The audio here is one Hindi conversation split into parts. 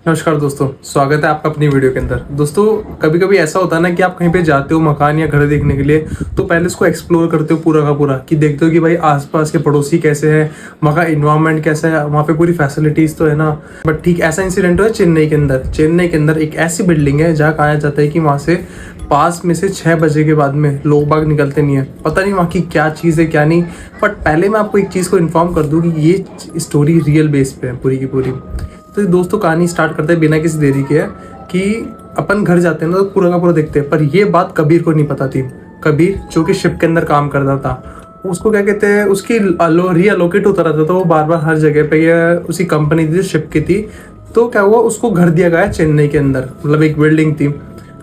नमस्कार दोस्तों, स्वागत है आपका अपनी वीडियो के अंदर। दोस्तों, कभी कभी ऐसा होता है ना कि आप कहीं पे जाते हो मकान या घर देखने के लिए, तो पहले उसको एक्सप्लोर करते हो पूरा का पूरा, कि देखते हो कि भाई आसपास के पड़ोसी कैसे हैं, वहाँ का इन्वायरमेंट कैसा है, वहाँ पे पूरी फैसिलिटीज़ तो है ना। बट ठीक ऐसा इंसिडेंट हुआ चेन्नई के अंदर। चेन्नई के अंदर एक ऐसी बिल्डिंग है जहाँ कहा जाता है कि वहाँ से पास में से 6 बजे के बाद में लोग बाग निकलते नहीं है। पता नहीं वहाँ की क्या चीज़ है क्या नहीं। बट पहले मैं आपको एक चीज़ को इन्फॉर्म कर दूँ कि ये स्टोरी रियल बेस पे है पूरी की पूरी। तो दोस्तों, कहानी स्टार्ट करते हैं बिना किसी देरी के, है कि अपन घर जाते हैं ना तो पूरा का पूरा देखते हैं। पर ये बात कबीर को नहीं पता थी। कबीर जो कि शिप के अंदर काम करता था, उसको क्या कहते हैं, उसकी रीअलोकेट होता रहता था वो बार बार हर जगह पे। ये उसी कंपनी थी जो शिप की थी। तो क्या हुआ, उसको घर दिया गया चेन्नई के अंदर, मतलब एक बिल्डिंग थी।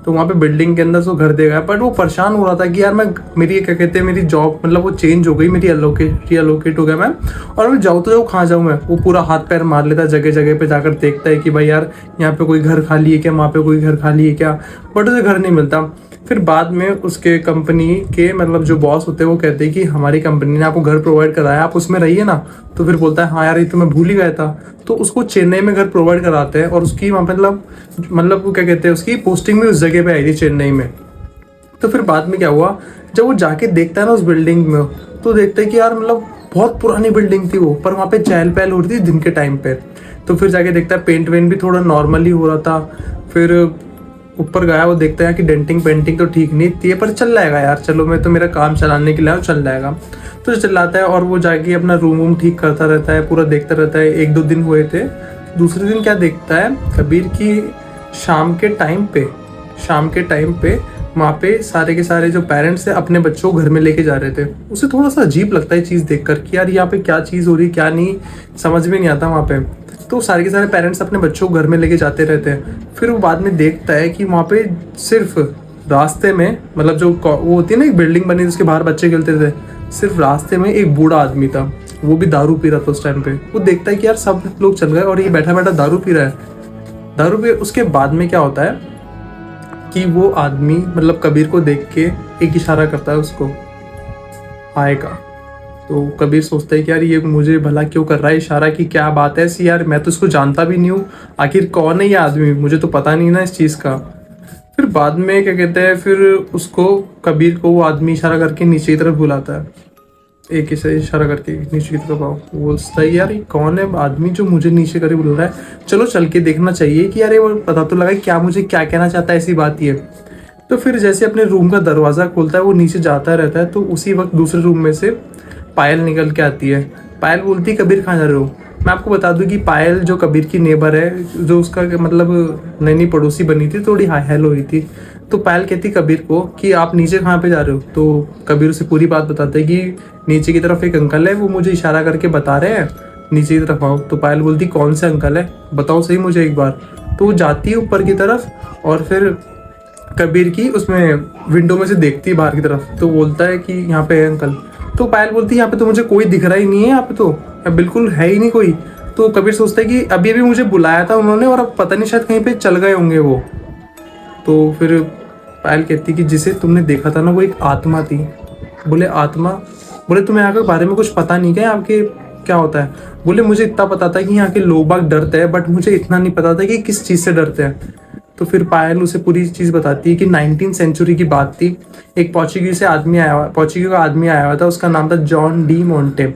तो वहाँ पे बिल्डिंग के अंदर उसको घर दिया गया। बट वो परेशान हो रहा था कि यार मैं, मेरी क्या कहते हैं, मेरी जॉब मतलब वो चेंज हो गई, मेरी रीअलोकेट हो गया मैं, और मैं जाऊँ तो जाऊँ कहाँ जाऊँ मैं। वो पूरा हाथ पैर मार लेता, जगह जगह पे जाकर देखता है कि भाई यार यहाँ पे कोई घर खाली है क्या, वहाँ पे कोई घर खाली है क्या। बट उसे घर नहीं मिलता। फिर बाद में उसके कंपनी के मतलब जो बॉस होते हैं वो कहते हैं कि हमारी कंपनी ने आपको घर प्रोवाइड कराया, आप उसमें रहिए ना। तो फिर बोलता है हाँ यार, ये तो मैं भूल ही गया था। तो उसको चेन्नई में घर प्रोवाइड कराते हैं, और उसकी वहाँ मतलब वो क्या कहते हैं, उसकी पोस्टिंग भी उस जगह पे आई थी, चेन्नई में। तो फिर बाद में क्या हुआ, जब वो जाके देखता है ना उस बिल्डिंग में, तो देखता है कि यार मतलब बहुत पुरानी बिल्डिंग थी वो, पर वहाँ पे चहल पहल हो रही थी दिन के टाइम पे। तो फिर जाके देखता है पेंट वेंट भी थोड़ा नॉर्मली हो रहा था। फिर ऊपर गया, वो देखता है कि डेंटिंग पेंटिंग तो ठीक नहीं थी, पर चल जाएगा यार, चलो मैं तो मेरा काम चलाने के लिए चल जाएगा। तो चलाता है और वो जाके अपना रूम वूम ठीक करता रहता है, पूरा देखता रहता है। 1-2 दिन हुए थे। दूसरे दिन क्या देखता है कबीर की, शाम के टाइम पे वहाँ पे सारे के सारे जो पेरेंट्स हैं अपने बच्चों को घर में लेके जा रहे थे। उसे थोड़ा सा अजीब लगता है चीज़ देखकर कि यार यहाँ पे क्या चीज़ हो रही क्या नहीं, समझ में नहीं आता वहाँ पे। तो सारे के सारे पेरेंट्स अपने बच्चों को घर में लेके जाते रहते हैं। फिर वो बाद में देखता है कि वहाँ पे सिर्फ रास्ते में, मतलब जो वो होती है ना एक बिल्डिंग बनी जिसके बाहर बच्चे खेलते थे, सिर्फ रास्ते में एक बूढ़ा आदमी था, वो भी दारू पी रहा था उस टाइम पे। वो देखता है कि यार सब लोग चल गए और ये बैठा बैठा दारू पी रहा है, दारू पी। उसके बाद में क्या होता है कि वो आदमी मतलब कबीर को देख के एक इशारा करता है उसको, हाय का। तो कबीर सोचता है कि यार ये मुझे भला क्यों कर रहा है इशारा, की क्या बात है ऐसी, यार मैं तो इसको जानता भी नहीं हूँ, आखिर कौन है ये आदमी, मुझे तो पता नहीं ना इस चीज़ का। फिर बाद में क्या कहते हैं, फिर उसको कबीर को वो आदमी इशारा करके नीचे की तरफ बुलाता है, एक इशारा करके नीचे की तरफ आओ। वो बोलता है यार ये कौन है आदमी जो मुझे नीचे करके बुला रहा है, चलो चल के देखना चाहिए कि यार ये वो पता तो लगा क्या मुझे क्या कहना चाहता है, ऐसी बात ये। तो फिर जैसे अपने रूम का दरवाज़ा खोलता है, वो नीचे जाता रहता है, तो उसी वक्त दूसरे रूम में से पायल निकल के आती है। पायल बोलती है कबीर कहाँ जा रहे हो। मैं आपको बता दूं कि पायल जो कबीर की नेबर है, जो उसका मतलब नई नई पड़ोसी बनी थी, थोड़ी हाई हेलो हुई थी। तो पायल कहती कबीर को कि आप नीचे कहाँ पे जा रहे हो। तो कबीर उसे पूरी बात बताते हैं कि नीचे की तरफ एक अंकल है, वो मुझे इशारा करके बता रहे हैं नीचे की तरफ आओ। तो पायल बोलती कौन से अंकल है, बताओ सही मुझे एक बार। तो वो जाती है ऊपर की तरफ और फिर कबीर की उसमें विंडो में से देखती है बाहर की तरफ, तो बोलता है कि यहाँ पे है अंकल। तो पायल बोलती है यहाँ पे तो मुझे कोई दिख रहा ही नहीं है, यहाँ पे तो बिल्कुल है ही नहीं कोई। तो कबीर सोचता है कि अभी अभी मुझे बुलाया था उन्होंने और अब पता नहीं शायद कहीं पे चल गए होंगे वो। तो फिर पायल कहती कि जिसे तुमने देखा था ना वो एक आत्मा थी। बोले आत्मा, बोले तुम्हें यहाँ के बारे में कुछ पता नहीं क्या, आपके क्या होता है। बोले मुझे इतना पता था कि यहाँ के लोग बाग डरते हैं, बट मुझे इतना नहीं पता था कि किस चीज़ से डरते हैं। तो फिर पायल उसे पूरी चीज़ बताती है कि 19वीं सेंचुरी की बात थी। एक पोर्चुगीज का आदमी आया हुआ था, उसका नाम था जॉन डी मोंटे।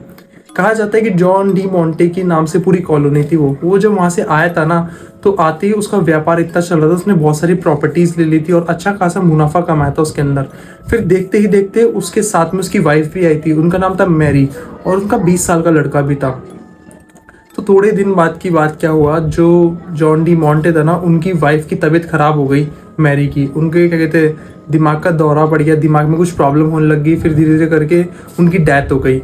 कहा जाता है कि जॉन डी मोंटे के नाम से पूरी कॉलोनी थी वो जब वहाँ से आया था ना, तो आते ही उसका व्यापार इतना चल रहा था, उसने बहुत सारी प्रॉपर्टीज़ ले ली थी और अच्छा खासा मुनाफा कमाया था उसके अंदर। फिर देखते ही देखते उसके साथ में उसकी वाइफ भी आई थी, उनका नाम था मैरी, और उनका 20 साल का लड़का भी था। तो थोड़े दिन बाद की बात क्या हुआ, जो जॉन डी मोंटे था ना, उनकी वाइफ की तबीयत खराब हो गई, मैरी की। उनके क्या कहते हैं, दिमाग का दौरा पड़ गया, दिमाग में कुछ प्रॉब्लम होने लग गई, फिर धीरे धीरे करके उनकी डेथ हो गई।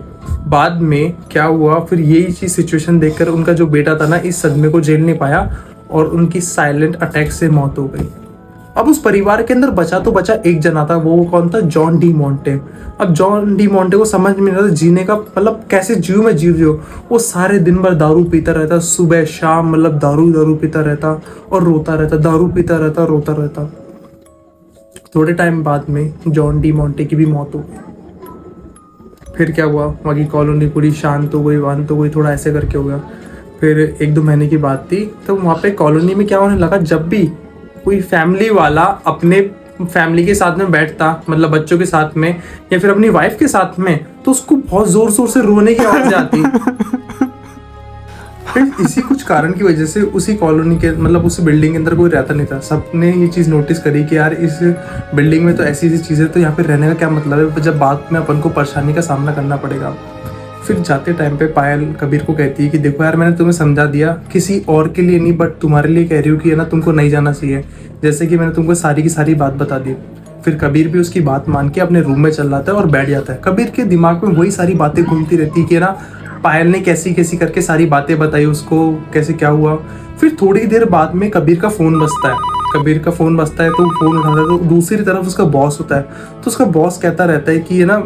बाद में क्या हुआ, फिर यही चीज़ सिचुएशन देखकर उनका जो बेटा था ना, इस सदमे को झेल नहीं पाया और उनकी साइलेंट अटैक से मौत हो गई। अब उस परिवार के अंदर बचा तो बचा एक जना था, वो कौन था, जॉन डी मोंटे। अब जॉन डी मोंटे को समझ में नहीं रहा जीने का मतलब कैसे जीव में जी रही हो। वो सारे दिन भर दारू पीता रहता, सुबह शाम मतलब दारू पीता रहता और रोता रहता, दारू पीता रहता रोता रहता। थोड़े टाइम बाद में जॉन डी मोंटे की भी मौत हो गई। फिर क्या हुआ, वहाँ की कॉलोनी पूरी शांत हो गई, थोड़ा ऐसे करके हो गया। फिर 1-2 महीने की बात थी, तो वहाँ पे कॉलोनी में क्या होने लगा, जब भी कोई फैमिली वाला अपने फैमिली के साथ में बैठता, मतलब बच्चों के साथ में या फिर अपनी वाइफ के साथ में, तो उसको बहुत जोर जोर से रोने की आवाज आती। फिर इसी कुछ कारण की वजह से उसी कॉलोनी के, मतलब उसी बिल्डिंग के अंदर कोई रहता नहीं था। सबने ये चीज़ नोटिस करी कि यार इस बिल्डिंग में तो ऐसी ऐसी चीज़ें, तो यहाँ पे रहने का क्या मतलब है जब बाद में अपन को परेशानी का सामना करना पड़ेगा। फिर जाते टाइम पे पायल कबीर को कहती है कि देखो यार, मैंने तुम्हें समझा दिया, किसी और के लिए नहीं बट तुम्हारे लिए कह रही हूँ कि है ना, तुमको नहीं जाना चाहिए, जैसे कि मैंने तुमको सारी की सारी बात बता दी। फिर कबीर भी उसकी बात मान के अपने रूम में चल जाता है और बैठ जाता है। कबीर के दिमाग में वही सारी बातें घूमती रहती है कि ना पायल ने कैसी कैसी करके सारी बातें बताई उसको, कैसे क्या हुआ। फिर थोड़ी देर बाद में कबीर का फ़ोन बजता है। कबीर का फ़ोन बजता है तो फ़ोन उठाता है, तो दूसरी तरफ उसका बॉस होता है। तो उसका बॉस कहता रहता है कि ये ना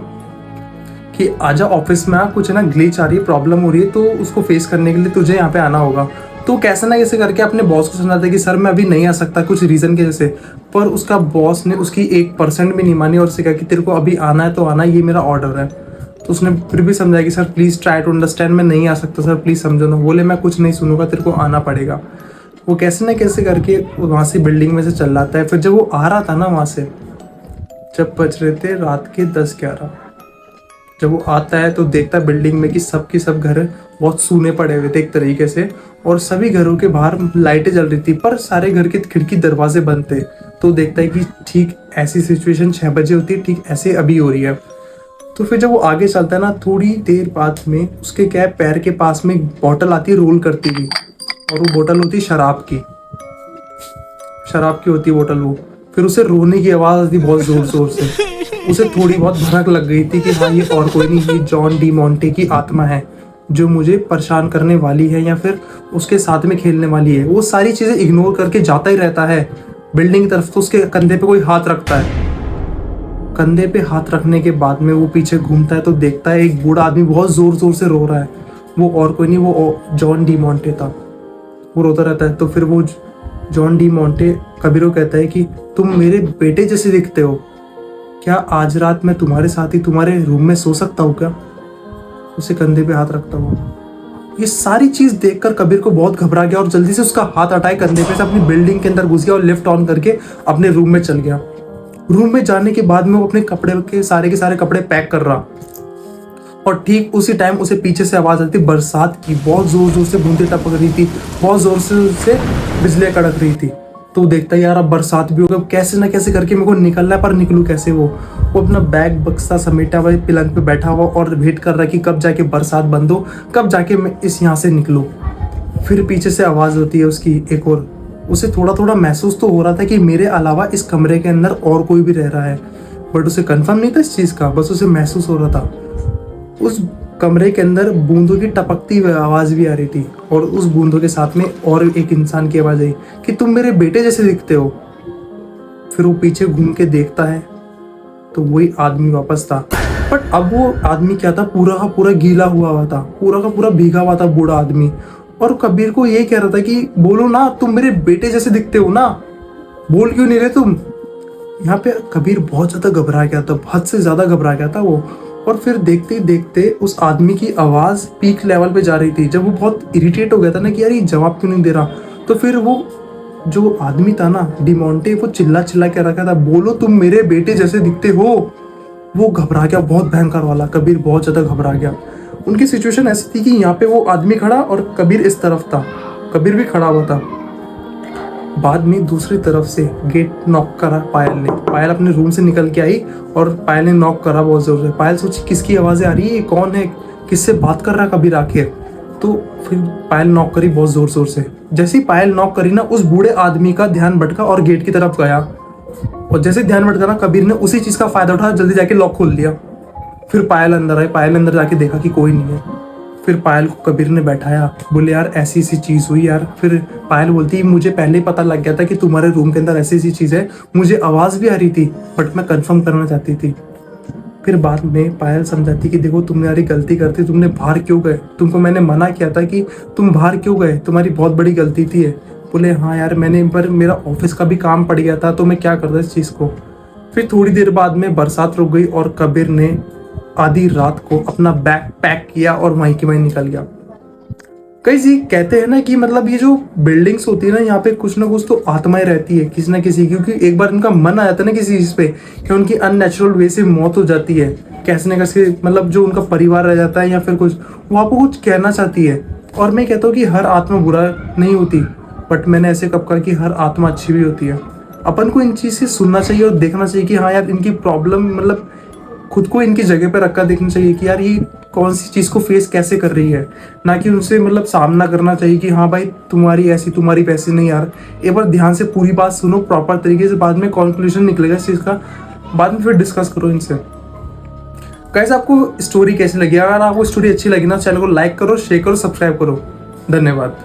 कि आजा ऑफिस में, कुछ है ना ग्लिच आ रही है, प्रॉब्लम हो रही है, तो उसको फेस करने के लिए तुझे यहाँ पे आना होगा। तो कैसे ना कैसे करके अपने बॉस को समझाता है कि सर मैं अभी नहीं आ सकता कुछ रीज़न की वजह से। पर उसका बॉस ने उसकी 1% भी नहीं मानी और उसे कहा कि तेरे को अभी आना है तो आना, ये मेरा ऑर्डर है। तो उसने फिर भी समझाया कि sir please try to understand, मैं नहीं आ सकता सर, प्लीज़ समझो ना। बोले मैं कुछ नहीं सुनूंगा, तेरे को आना पड़ेगा। वो कैसे ना कैसे करके वहाँ से बिल्डिंग में से चल आता है। फिर जब वो आ रहा था ना वहाँ से, जब बज रहे थे रात के 10-11, जब वो आता है तो देखता है बिल्डिंग में कि सब के सब घर बहुत सूने पड़े हुए थे एक तरीके से, और सभी घरों के बाहर लाइटें जल रही थी पर सारे घर के खिड़की दरवाजे बंद थे। तो देखता है कि ठीक ऐसी सिचुएशन 6 बजे होती है, ठीक ऐसे अभी हो रही है। तो फिर जब वो आगे चलता है ना, थोड़ी देर बाद में उसके क्या है, पैर के पास में एक बॉटल आती है रोल करती हुई, और वो बोतल होती है शराब की। शराब की होती है बोतल वो। फिर उसे रोने की आवाज़ आती बहुत ज़ोर ज़ोर से। उसे थोड़ी बहुत भनक लग गई थी कि हाँ ये और कोई नहीं, ये जॉन डी मोंटे की आत्मा है जो मुझे परेशान करने वाली है या फिर उसके साथ में खेलने वाली है। वो सारी चीज़ें इग्नोर करके जाता ही रहता है बिल्डिंग की तरफ। तो उसके कंधे पे कोई हाथ रखता है। कंधे पे हाथ रखने के बाद में वो पीछे घूमता है तो देखता है एक बूढ़ा आदमी बहुत ज़ोर ज़ोर से रो रहा है। वो और कोई नहीं, वो जॉन डी मोंटे था। वो रोता रहता है। तो फिर वो जॉन डी मोंटे कबीर को कहता है कि तुम मेरे बेटे जैसे दिखते हो, क्या आज रात मैं तुम्हारे साथ ही तुम्हारे रूम में सो सकता हूँ क्या? उसे कंधे पे हाथ रखता हुआ। ये सारी चीज देखकर कबीर को बहुत घबरा गया और जल्दी से उसका हाथ हटाए कंधे पे से अपनी बिल्डिंग के अंदर घुस गया और लिफ्ट ऑन करके अपने रूम में चल गया। रूम में जाने के बाद में वो अपने कपड़े के सारे कपड़े पैक कर रहा, और ठीक उसी टाइम उसे पीछे से आवाज आती बरसात की। बहुत जोर जोर से बूंदें टपक रही थी, बहुत जोर से बिजलियां कड़क रही थी। तो देखता है यार अब बरसात भी होगा, कैसे ना कैसे करके मेरे को निकलना है, पर निकलूँ कैसे? वो अपना बैग बक्सा समेटा हुआ पलंग पे बैठा हुआ और वेट कर रहा है कि कब जाके बरसात बंद हो, कब जाके मैं इस यहाँ से निकलूँ। फिर पीछे से आवाज़ होती है उसकी एक और। उसे थोड़ा थोड़ा महसूस तो हो रहा था कि मेरे अलावा इस कमरे के अंदर और कोई भी रह रहा है, बट उसे कंफर्म नहीं था इस चीज़ का, बस उसे महसूस हो रहा था। उस कमरे के अंदर बूंदों की टपकती हुई आवाज़ भी आ रही थी, और उस बूंदों के साथ में और एक इंसान की आवाज़ आई कि तुम मेरे बेटे जैसे दिखते हो। फिर वो पीछे घूम के देखता है तो वही आदमी वापस था, बट अब वो आदमी क्या था, पूरा का पूरा गीला हुआ था, पूरा का पूरा भीगा हुआ था बूढ़ा आदमी। और कबीर को ये कह रहा था कि बोलो ना, तुम मेरे बेटे जैसे दिखते हो ना, बोल क्यों नहीं रहे तुम? यहाँ पे कबीर बहुत ज़्यादा घबरा गया था, हद से ज़्यादा घबरा गया था वो। और फिर देखते ही देखते उस आदमी की आवाज़ पीक लेवल पे जा रही थी। जब वो बहुत इरिटेट हो गया था ना कि यार ये जवाब क्यों नहीं दे रहा, तो फिर वो जो आदमी था ना डिमोंटे, वो चिल्ला चिल्ला के रखा था, बोलो तुम मेरे बेटे जैसे दिखते हो। वो घबरा गया बहुत भयंकर वाला, कबीर बहुत ज़्यादा घबरा गया। उनकी सिचुएशन ऐसी थी कि यहाँ पे वो आदमी खड़ा और कबीर इस तरफ था, कबीर भी खड़ा हुआ था। बाद में दूसरी तरफ से गेट नॉक करा पायल ने। पायल अपने रूम से निकल के आई और पायल ने नॉक करा बहुत जोर से। पायल सोची किसकी आवाज़ें आ रही है, कौन है, किससे बात कर रहा है कबीर आखिर? तो फिर पायल नॉक करी बहुत ज़ोर ज़ोर से। जैसे ही पायल नॉक करी ना, उस बूढ़े आदमी का ध्यान भटका और गेट की तरफ गया, और जैसे ध्यान भटका ना, कबीर ने उसी चीज़ का फ़ायदा उठाया, जल्दी जाके लॉक खोल लिया। फिर पायल अंदर आई। पायल अंदर जाके देखा कि कोई नहीं है। फिर पायल को कबीर ने बैठाया, बोले यार ऐसी ऐसी चीज़ हुई यार। फिर पायल बोलती मुझे पहले ही पता लग गया था कि तुम्हारे रूम के अंदर ऐसी ऐसी चीज़ है, मुझे आवाज़ भी आ रही थी बट मैं कंफर्म करना चाहती थी। फिर बाद में पायल समझाती कि देखो तुमने यारी गलती करती, तुमने बाहर क्यों गए, तुमको मैंने मना किया था कि तुम बाहर क्यों गए, तुम्हारी बहुत बड़ी गलती थी। बोले हाँ यार मैंने, पर मेरा ऑफिस का भी काम पड़ गया था तो मैं क्या करता इस चीज़ को। फिर थोड़ी देर बाद में बरसात रुक गई और कबीर ने आधी रात को अपना बैग पैक किया और वहीं की वहीं निकल गया। कई जी कहते हैं ना कि मतलब ये जो बिल्डिंग्स होती है ना, यहाँ पे कुछ ना कुछ तो आत्माएं रहती है किसी ना किसी की, क्योंकि एक बार उनका मन आ जाता है ना किसी चीज़ पे कि उनकी अननेचुरल वे से मौत हो जाती है, कैसे न कैसे मतलब जो उनका परिवार रह जाता है या फिर कुछ, वो आपको कुछ कहना चाहती है। और मैं कहता हूँ कि हर आत्मा बुरा नहीं होती, बट मैंने ऐसे कब कहा कि हर आत्मा अच्छी भी होती है। अपन को इन चीज़ से सुनना चाहिए और देखना चाहिए कि हाँ यार, इनकी प्रॉब्लम मतलब खुद को इनकी जगह पर रखकर देखना चाहिए कि यार ये कौन सी चीज़ को फेस कैसे कर रही है, ना कि उनसे मतलब सामना करना चाहिए कि हाँ भाई तुम्हारी ऐसी तुम्हारी वैसी। नहीं यार, एक बार ध्यान से पूरी बात सुनो प्रॉपर तरीके से, बाद में कंक्लूजन निकलेगा इस चीज़ का, बाद में फिर डिस्कस करो इनसे। कैसे आपको स्टोरी कैसी लगी? अगर आपको स्टोरी अच्छी लगी ना, चैनल को लाइक करो, शेयर करो, सब्सक्राइब करो। धन्यवाद।